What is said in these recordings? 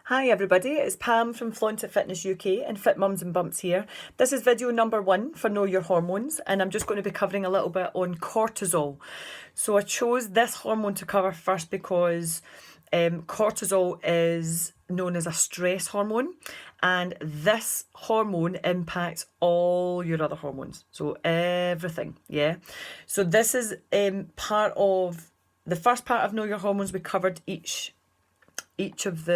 Hi everybody, it's Pam from Flaunt It Fitness UK and Fit Mums and Bumps here. This is video number 1 for Know Your Hormones, and I'm just going to be covering a little bit on cortisol. So I chose this hormone to cover first because cortisol is known as a stress hormone, and this hormone impacts all your other hormones, so everything. So this is part of the first part of Know Your Hormones. We covered each of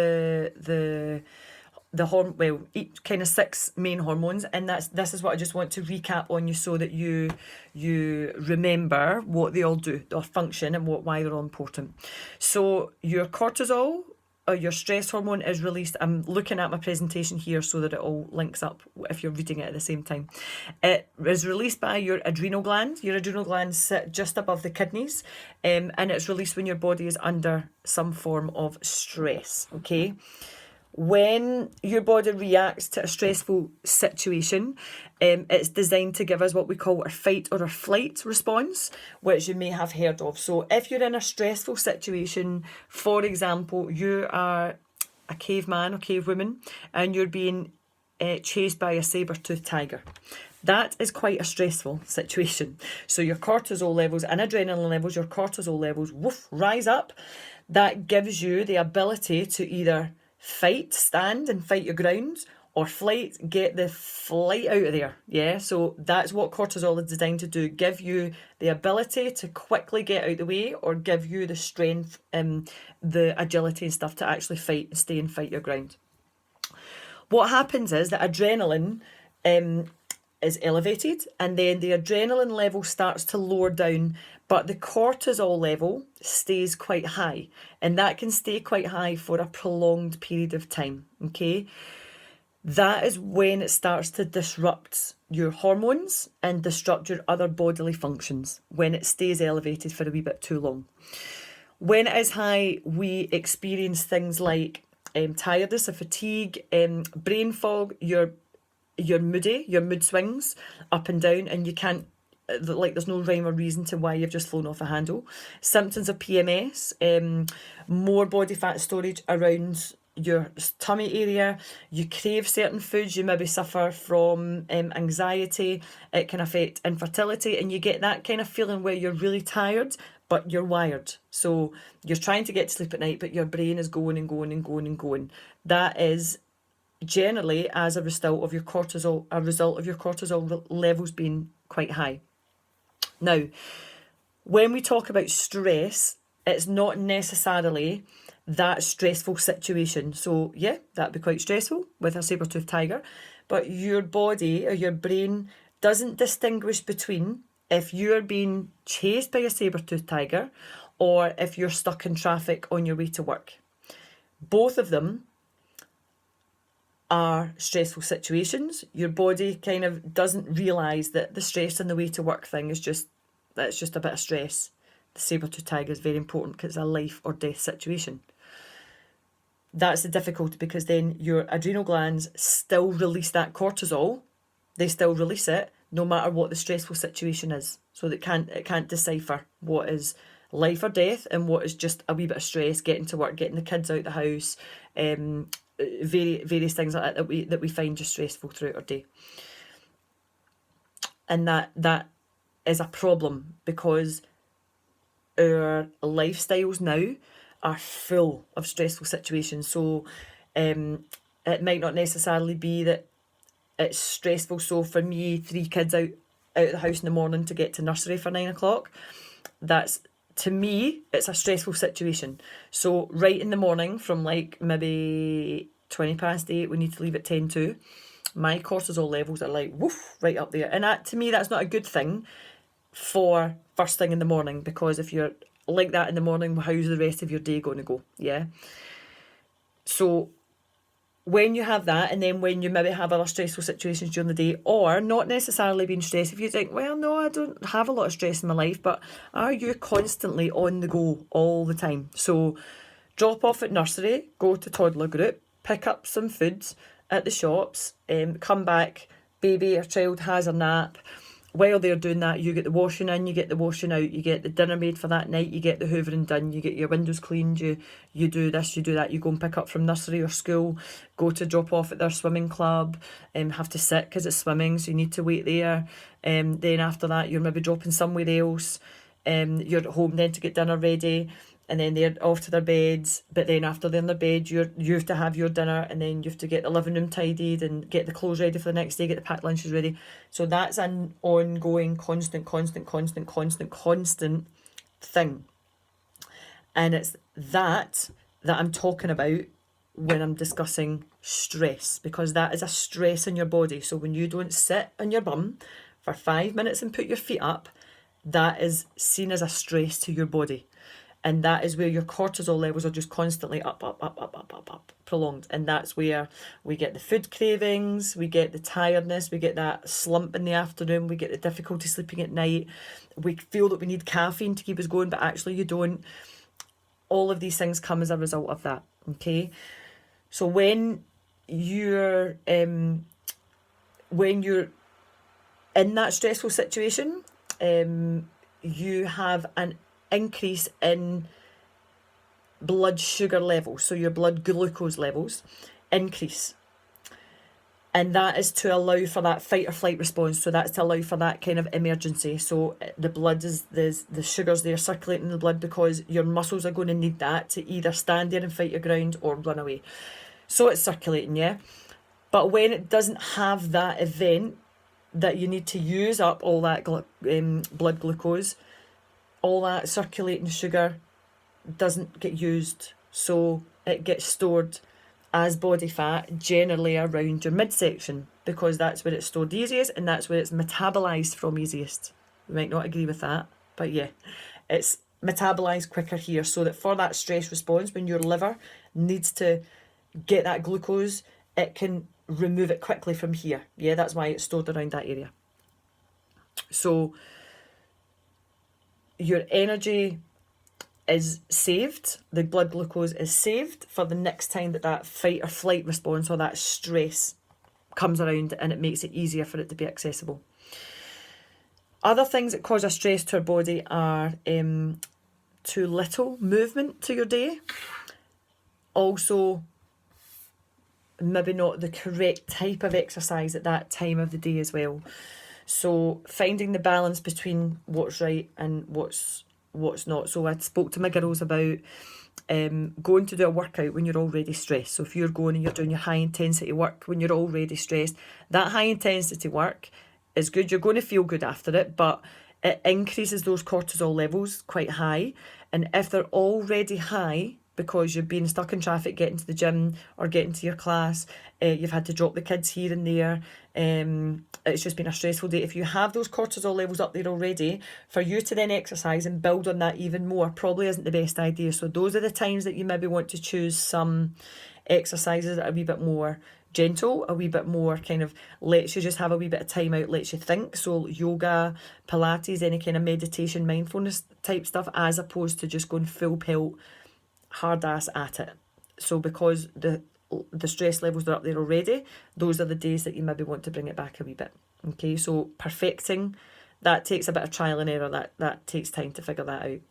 each kind of 6 main hormones, and this is what I just want to recap on you so that you remember what they all do, their function, and why they're all important. So your cortisol, or your stress hormone, is released. I'm looking at my presentation here so that it all links up if you're reading it at the same time. It is released by your adrenal gland. Your adrenal glands sit just above the kidneys, and it's released when your body is under some form of stress, okay? When your body reacts to a stressful situation, it's designed to give us what we call a fight or a flight response, which you may have heard of. So if you're in a stressful situation, for example, you are a caveman or cavewoman and you're being chased by a saber-toothed tiger. That is quite a stressful situation. So your cortisol levels and adrenaline levels, your cortisol levels, rise up. That gives you the ability to either fight, stand and fight your ground, or flight, get the flight out of there. Yeah, so that's what cortisol is designed to do, give you the ability to quickly get out the way, or give you the strength, the agility and stuff to actually fight and stay and fight your ground. What happens is that adrenaline is elevated, and then the adrenaline level starts to lower down, but the cortisol level stays quite high, and that can stay quite high for a prolonged period of time, okay? That is when it starts to disrupt your hormones and disrupt your other bodily functions, when it stays elevated for a wee bit too long. When it is high, we experience things like tiredness or fatigue, brain fog, you're moody, your mood swings up and down, and you can't, there's no rhyme or reason to why you've just flown off a handle. Symptoms of PMS, more body fat storage around your tummy area. You crave certain foods. You maybe suffer from anxiety. It can affect infertility, and you get that kind of feeling where you're really tired but you're wired. So you're trying to get to sleep at night, but your brain is going and going and going and going. That is generally as a result of your cortisol levels being quite high. Now, when we talk about stress, it's not necessarily that stressful situation. So yeah, that'd be quite stressful with a saber-toothed tiger, but your body or your brain doesn't distinguish between if you're being chased by a saber-toothed tiger or if you're stuck in traffic on your way to work. Both of them are stressful situations. Your body kind of doesn't realise that the stress on the way to work thing is just a bit of stress. The saber-toothed tiger is very important because it's a life or death situation. That's the difficulty, because then your adrenal glands still release that cortisol. They still release it no matter what the stressful situation is. So it can't decipher what is life or death and what is just a wee bit of stress, getting to work, getting the kids out the house, various things like that we find just stressful throughout our day. And that is a problem, because our lifestyles now are full of stressful situations. So it might not necessarily be that it's stressful. So for me, 3 kids out of the house in the morning to get to nursery for 9 o'clock, that's, to me, it's a stressful situation. So right in the morning, from like maybe 8:20, we need to leave at 10:02, my cortisol levels are like right up there. And that, to me, that's not a good thing for first thing in the morning, because if you're like that in the morning, how's the rest of your day going to go? Yeah. So when you have that, and then when you maybe have other stressful situations during the day, or not necessarily being stressed, if you think, well, no, I don't have a lot of stress in my life, but are you constantly on the go all the time? So drop off at nursery, go to toddler group, pick up some foods at the shops, come back, baby or child has a nap, while they're doing that, you get the washing in, you get the washing out, you get the dinner made for that night, you get the hoovering done, you get your windows cleaned, you do this, you do that, you go and pick up from nursery or school, go to drop off at their swimming club, have to sit because it's swimming, so you need to wait there. Then after that, you're maybe dropping somewhere else. You're at home then to get dinner ready, and then they're off to their beds. But then after they're in their bed, you have to have your dinner, and then you have to get the living room tidied and get the clothes ready for the next day, get the packed lunches ready. So that's an ongoing, constant thing. And it's that I'm talking about when I'm discussing stress, because that is a stress in your body. So when you don't sit on your bum for 5 minutes and put your feet up, that is seen as a stress to your body. And that is where your cortisol levels are just constantly up, prolonged. And that's where we get the food cravings, we get the tiredness, we get that slump in the afternoon, we get the difficulty sleeping at night. We feel that we need caffeine to keep us going, but actually you don't. All of these things come as a result of that, okay? So when you're in that stressful situation, you have an increase in blood sugar levels, so your blood glucose levels increase, and that is to allow for that fight or flight response. So that's to allow for that kind of emergency. So the blood is the sugars there circulating in the blood, because your muscles are going to need that to either stand there and fight your ground or run away. So it's circulating, yeah. But when it doesn't have that event that you need to use up all that blood glucose, all that circulating sugar doesn't get used, so it gets stored as body fat, generally around your midsection, because that's where it's stored easiest and that's where it's metabolized from easiest. You might not agree with that, but yeah, it's metabolized quicker here, so that for that stress response, when your liver needs to get that glucose, it can remove it quickly from here. Yeah, that's why it's stored around that area. So your energy is saved, the blood glucose is saved for the next time that fight or flight response or that stress comes around, and it makes it easier for it to be accessible. Other things that cause a stress to our body are too little movement to your day. Also, maybe not the correct type of exercise at that time of the day as well. So finding the balance between what's right and what's not. So I spoke to my girls about going to do a workout when you're already stressed. So if you're going and you're doing your high intensity work when you're already stressed, that high intensity work is good. You're going to feel good after it, but it increases those cortisol levels quite high. And if they're already high, because you've been stuck in traffic getting to the gym or getting to your class, you've had to drop the kids here and there, it's just been a stressful day. If you have those cortisol levels up there already, for you to then exercise and build on that even more probably isn't the best idea. So those are the times that you maybe want to choose some exercises that are a wee bit more gentle, a wee bit more kind of lets you just have a wee bit of time out, lets you think. So yoga, Pilates, any kind of meditation, mindfulness type stuff, as opposed to just going full pelt hard ass at it. So because the stress levels are up there already, those are the days that you maybe want to bring it back a wee bit. Okay, so perfecting, that takes a bit of trial and error, that takes time to figure that out.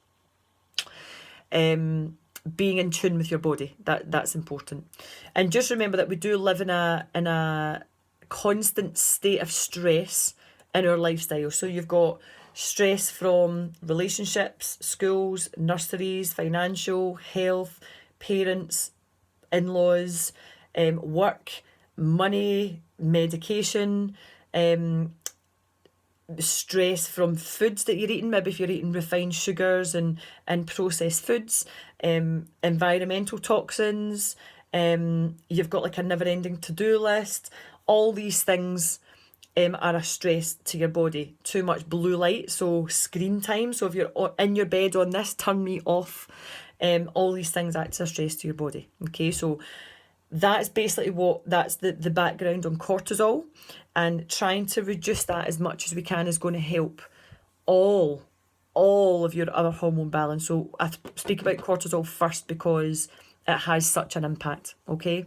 Being in tune with your body, that's important. And just remember that we do live in a constant state of stress in our lifestyle. So you've got stress from relationships, schools, nurseries, financial, health, parents, in-laws, work, money, medication, stress from foods that you're eating, maybe if you're eating refined sugars and processed foods, environmental toxins, you've got like a never-ending to-do list. All these things are a stress to your body. Too much blue light, so screen time. So if you're in your bed on this, turn me off. All these things act as a stress to your body. Okay, so that's basically that's the background on cortisol, and trying to reduce that as much as we can is going to help all of your other hormone balance. So I speak about cortisol first because it has such an impact. Okay.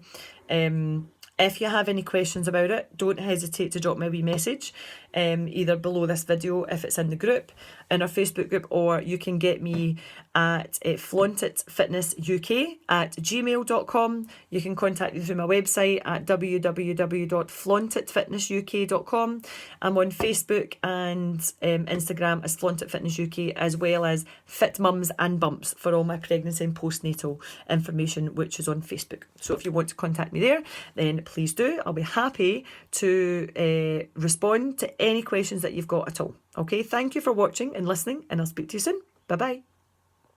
If you have any questions about it, don't hesitate to drop me a wee message. either below this video if it's in the group, in our Facebook group, or you can get me at flauntitfitnessuk@gmail.com. You can contact me through my website at www.flauntitfitnessuk.com. I'm on Facebook and Instagram as Flaunt It Fitness UK, as well as Fit Mums and Bumps for all my pregnancy and postnatal information, which is on Facebook. So if you want to contact me there, then please do. I'll be happy to respond to any questions that you've got at all. Okay, thank you for watching and listening, and I'll speak to you soon. Bye bye.